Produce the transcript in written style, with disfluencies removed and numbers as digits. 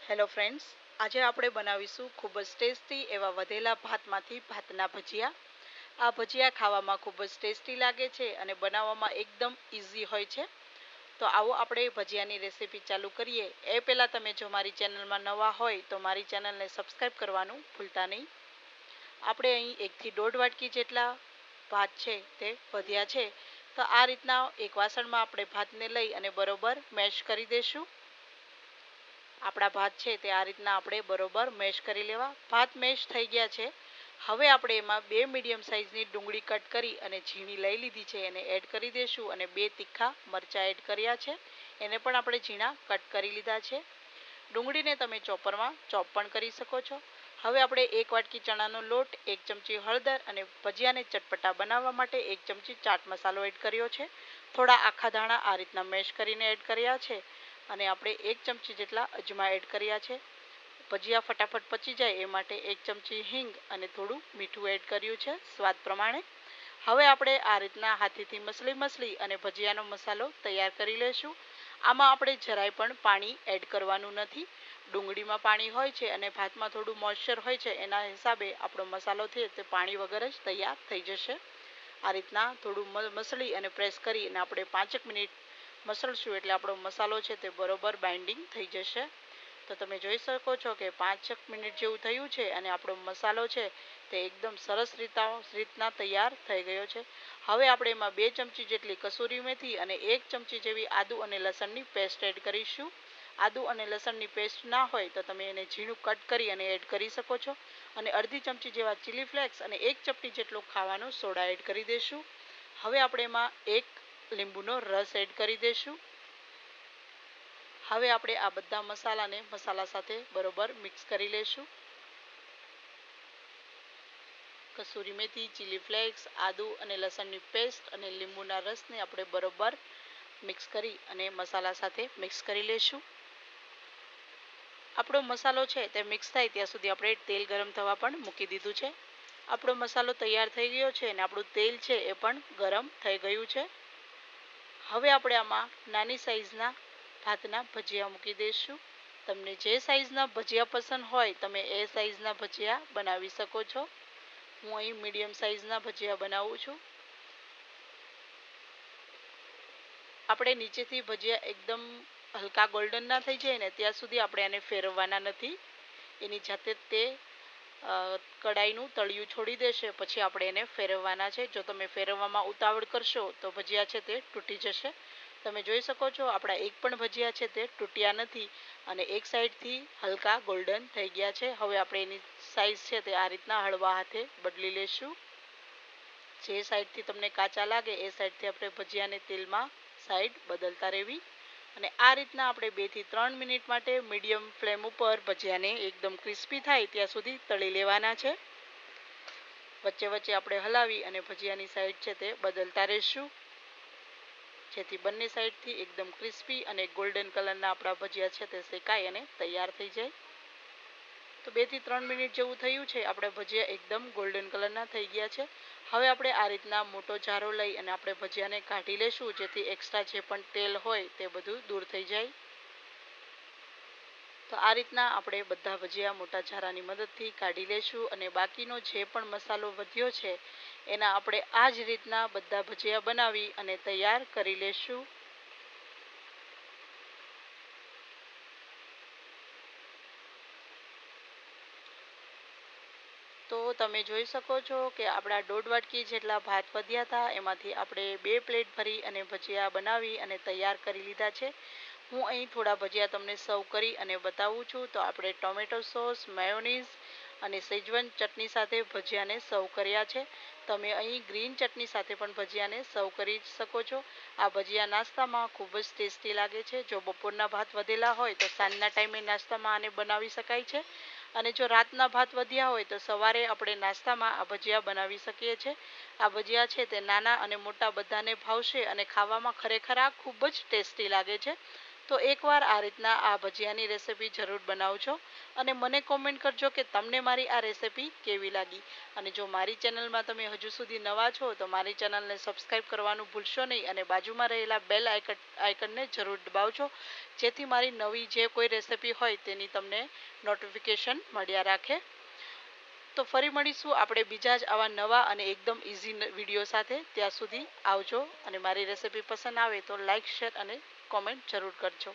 Hello friends, આજે આપણે બનાવીશું ખૂબ જ ટેસ્ટી એવા વધેલા ભાતમાંથી ભાતના ભજીયા. આ ભજીયા ખાવામાં ખૂબ જ ટેસ્ટી લાગે છે અને બનાવવામાં એકદમ ઇઝી હોય છે. તો આવો આપણે ભજીયાની રેસીપી ચાલુ કરીએ. એ પહેલાં તમે જો મારી ચેનલમાં નવા હોય તો મારી ચેનલને સબસ્ક્રાઈબ કરવાનું ભૂલતા નહીં. આપણે અહીં 1 થી 1.5 વાટકી જેટલા ભાત છે તે વધ્યા છે. તો આ રીતના એક વાસણમાં આપણે ભાતને લઈ અને બરોબર મેશ કરી દઈશું. આપણા ભાત છે તે આ રીતના આપણે બરોબર મેશ કરી લેવા. ભાત મેશ થઈ ગયા છે. હવે આપણે એમાં 2 મીડિયમ સાઇઝની ડુંગળી કટ કરી અને ઝીણી લઈ લીધી છે, એને એડ કરી દઈશું. અને 2 તીખા મરચાં એડ કર્યા છે, એને પણ આપણે ઝીણા કટ કરી લીધા છે. ડુંગળીને તમે ચોપરમાં ચોપ પણ કરી શકો છો. હવે આપણે 1 વાટકી ચણાનો લોટ, 1 ચમચી હળદર અને ભજીયાને ચટપટા બનાવવા માટે 1 ચમચી ચાટ મસાલો એડ કર્યો છે. થોડા આખા ધાણા આ રીતના મેશ કરીને એડ કર્યા છે. અને આપણે 1 ચમચી જેટલા અજમા એડ કર્યા છે. ભજીયા ફટાફટ પચી જાય એ માટે 1 ચમચી હિંગ અને થોડું મીઠું એડ કર્યું છે સ્વાદ પ્રમાણે. હવે આપણે આ રીતના હાથેથી મસળી અને ભજીયાનો મસાલો તૈયાર કરી લઈશું. આમાં આપણે જરાય પણ પાણી એડ કરવાનું નથી. ડુંગળીમાં પાણી હોય છે અને ભાતમાં થોડું મોઇશ્ચર હોય છે, એના હિસાબે આપણો મસાલો છે તે પાણી વગર જ તૈયાર થઈ જશે. આ રીતના થોડું મસળી અને પ્રેસ કરી અને આપણે 5 મિનિટ મસળશું એટલે આપણો મસાલો છે તે બરોબર બાઇન્ડિંગ થઈ જશે. તો તમે જોઈ શકો છો કે 5 મિનિટ જેવું થયું છે અને આપણો મસાલો છે તે એકદમ સરસ રીતના તૈયાર થઈ ગયો છે. હવે આપણે એમાં 2 ચમચી જેટલી કસૂરી મેથી અને 1 ચમચી જેવી આદુ અને લસણની પેસ્ટ એડ કરીશું. આદુ અને લસણની પેસ્ટ ના હોય તો તમે એને ઝીણું કટ કરી અને એડ કરી શકો છો. અને અડધી ચમચી જેવા ચીલી ફ્લેક્સ અને 1 ચપટી જેટલો ખાવાનો સોડા એડ કરી દઈશું. હવે આપણે એમાં 1 લીંબુનો રસ એડ કરી દઈશું. હવે આપણે આ બધા મસાલાને મસાલા સાથે બરોબર મિક્સ કરી લઈશું. કસૂરી મેથી, ચીલી ફ્લેક્સ, આદુ અને લસણની પેસ્ટ અને લીંબુના રસને આપણે બરોબર મિક્સ કરી અને મસાલા સાથે મિક્સ કરી લઈશું. આપણો મસાલો છે તે મિક્સ થાય ત્યાં સુધી આપણે તેલ ગરમ થવા પણ મૂકી દીધું છે. આપણો મસાલો તૈયાર થઈ ગયો છે અને આપણું તેલ છે એ પણ ગરમ થઈ ગયું છે. હવે આપણે આમાં નાની સાઈઝના ભાતના ભજીયા મૂકી દઈશું. તમને જે સાઈઝના ભજીયા પસંદ હોય તમે એ સાઈઝના ભજીયા બનાવી શકો છો. હું અહીં મીડિયમ સાઈઝના ભજીયા બનાવું છું. આપણે નીચેથી ભજીયા એકદમ હલકા ગોલ્ડન ના થઈ જાય ને ત્યાં સુધી આપણે આને ફેરવવાના નથી. એની જાતે તે કડાઈનું તળિયું છોડી દેશે, પછી આપણે એને ફેરવવાના છે. જો તમે ફેરવવામાં ઉતાવળ કરશો તો ભજીયા છે તે તૂટી જશે. તમે જોઈ શકો છો આપણા એક પણ ભજીયા છે તે તૂટ્યા નથી અને એક સાઈડથી હલકા ગોલ્ડન થઈ ગયા છે. હવે આપણે એની સાઈઝ છે તે આ રીતના હળવા હાથે બદલી લેશું. જે સાઈડથી તમને કાચા લાગે એ સાઈડથી આપણે ભજીયાને તેલમાં સાઈડ બદલતા રહેવી. અને આ રીતના આપણે 2 થી 3 મિનિટ માટે મીડિયમ ફ્લેમ ઉપર ભજીયાને એકદમ ક્રિસ્પી થાય ત્યાં સુધી તળી લેવાના છે. વચ્ચે વચ્ચે આપણે હલાવી અને ભજીયાની સાઈડ છે તે બદલતા રહીશું, જેથી બંને સાઈડથી એકદમ ક્રિસ્પી અને ગોલ્ડન કલરના આપણા ભજીયા છે તે શેકાય અને તૈયાર થઈ જાય. તો 2 થી 3 મિનિટ જેવું થયું છે. આપણા ભજીયા એકદમ ગોલ્ડન કલરના થઈ ગયા છે. હવે આપણે આ રીતના મોટો જારો લઈ અને આપણે ભજીયાને કાઢી લેશું, જેથી એક્સ્ટ્રા જે પણ તેલ હોય તે બધું દૂર થઈ જાય. તો આ રીતના આપણે બધા ભજીયા મોટા જારાની મદદથી કાઢી લેશું અને બાકીનો જે પણ મસાલો વધ્યો છે એના આપણે આ જ રીતના બધા ભજીયા બનાવી અને તૈયાર કરી લેશું. તો તમે જોઈ શકો છો કે આપણા 1.5 વાટકી જેટલા ભાત વધ્યા હતા, એમાંથી આપણે 2 પ્લેટ ભરી અને ભજીયા બનાવી અને તૈયાર કરી લીધા છે. હું અહીં થોડા ભજીયા તમને સર્વ કરી અને બતાવું છું. તો આપણે ટોમેટો સોસ, મેયોનીઝ અને સેજવાન ચટણી સાથે ભજીયાને સર્વ કર્યા છે. તમે અહીં ગ્રીન ચટણી સાથે પણ ભજીયાને સર્વ કરી શકો છો. આ ભજીયા નાસ્તામાં ખૂબ જ ટેસ્ટી લાગે છે. જો બપોરના ભાત વધેલા હોય તો સાંજના ટાઈમે નાસ્તામાં આને બનાવી શકાય છે. અને જો રાતના ભાત વધ્યા હોય તો સવારે આપણે નાસ્તામાં આ ભજીયા બનાવી શકીએ છીએ. આ ભજીયા છે તે નાના અને મોટા બધાને ભાવશે અને ખાવામાં ખરેખર આ ખૂબ જ ટેસ્ટી લાગે છે. તો એકવાર આ રીતના આ ભજીયાની રેસિપી જરૂર બનાવજો અને મને કોમેન્ટ કરજો કે તમને મારી આ રેસિપી કેવી લાગી. અને જો મારી ચેનલમાં તમે હજુ સુધી નવા છો તો મારી ચેનલને સબસ્ક્રાઈબ કરવાનું ભૂલશો નહીં અને બાજુમાં રહેલા બેલ આઇકનને જરૂર દબાવજો, જેથી મારી નવી જે કોઈ રેસિપી હોય તેની તમને નોટિફિકેશન મળ્યા રાખે. તો ફરી મળીશું આપણે બીજા જ આવા નવા અને એકદમ ઇઝી વિડીયો સાથે. ત્યાં સુધી આવજો અને મારી રેસિપી પસંદ આવે તો લાઈક, શેર અને કોમેન્ટ જરૂર કરજો.